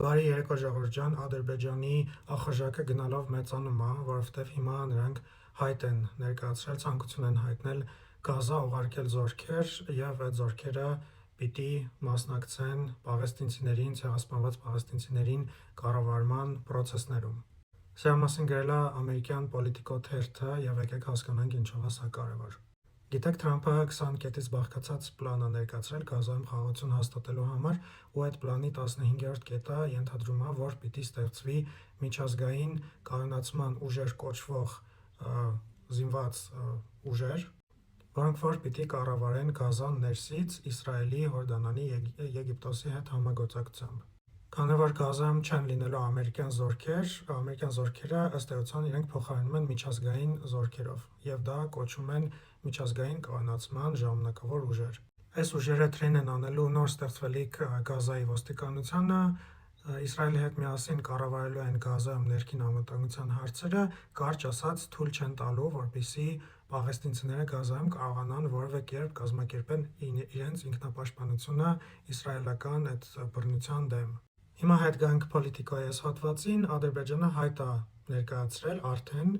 Բարի երեկո ժողովուրդ ջան, Ադրբեջանի ախորժակը գնալով մեծանում է, որովհետև հիմա նրանք հայտ են ներկայացրել, ցանկություն են հայտնել Գազա ուղարկել զորքեր եւ այդ զորքերը պիտի մասնակցեն պաղեստինցիներին, ցեղասպանված պաղեստինցիներին կառավարման process-ներում։ Սրա մասին գրել է ամերիկյան Politico թերթը եւ եկեք հասկանանք ինչով է սա կարևոր։ Գիտեք, Թրամփը 20 կետից բաղկացած պլան է ներկայացրել Գազայում խաղաղություն հաստատելու համար, ու այդ պլանի 15-րդ կետը ենթադրում է, որ պիտի ստեղծվի միջազգային կայունացման ուժեր կոչվող զինված ուժեր, որոնք որ պիտի կառավարեն Գազան ներսից Իսրայելի, Հորդանանի, Եգիպտոսի հետ համագործակցությամբ։ Քանի որ Գազայում չեն լինելու ամերիկյան զորքերը ըստ էության իրենք փոխարինում են միջազգային զորքերով, եւ դա կոչում են միջազգային կայունացման ժամանակավոր ուժեր։ Այս ուժերը թրեն են անելու նոր ստեղծվելիք Գազայի ոստիկանությանը, Իսրայելի հետ միասին կառավարելու են Գազայում ներքին անվտանգության հարցերը, կարճ ասած թույլ չեն տալու, որպեսզի պաղեստինցիները Գազայում կարողանան որևէ կերպ կազմակերպեն իրենց ինքնապաշտպանությունը իսրայելական այդ բռնության դեմ։ Հիմա հետ գանք Politico-ի այս հոդվածին, Ադրբեջանը հայտ է ներկայացրել արդեն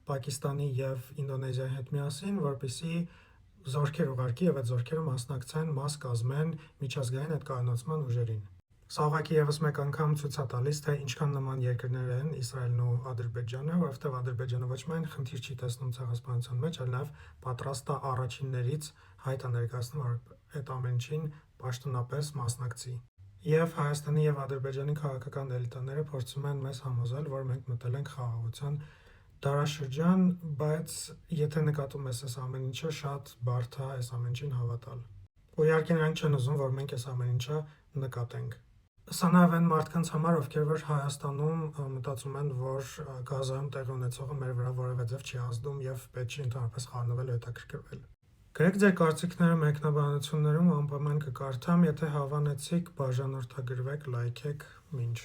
Պակիստանի եւ Ինդոնեզիայի հետ միասին, որպեսզի զորքեր ուղարկի եւ այդ զորքերը մասնակցեն, մաս կազմեն միջազգային այդ կայունացման ուժերին։ Սա ուղղակի եւս մեկ անգամ ցույց է տալիս, թե ինչքան նման երկրներ են Իսրայելն ու Ադրբեջանը, որովհետեւ Ադրբեջանը ոչ միայն խնդիր չի տեսնում ցեղասպանության մեջ, այլ նաեւ պատրաստ է առաջիններից հայտ է ներկայացնում, որ այդ ամեն ինչին պաշտոնապես մասնակցի։ Եվ Հայաստանի եւ Ադրբեջանի քաղաքական էլիտաները փորձում են մեզ համոզել, որ մենք մտել ենք խաղաղության դարաշրջան, բայց եթե նկատում ես այս ամեն ինչը, շատ բարդ է այս ամեն ինչին հավատալ։ Ու իհարկե նրանք չեն ուզում, որ մենք այս ամեն ինչը նկատենք։ Սա նաև այն մարդկանց համար, ովքեր որ Հայաստանում մտածում են, որ Գազայում տեղի ունեցողը մեր վրա որևէ ձև չի ազդում եւ պետք չի ընդհանրապես խառնվել ու հետաքրքրվել։ Գրեք ձեր կարծիքները մեկնաբանություններում, անպայման կկարդամ, եթե հավանեցիք, բաժանորդագրվեք, լայքեք, մինչ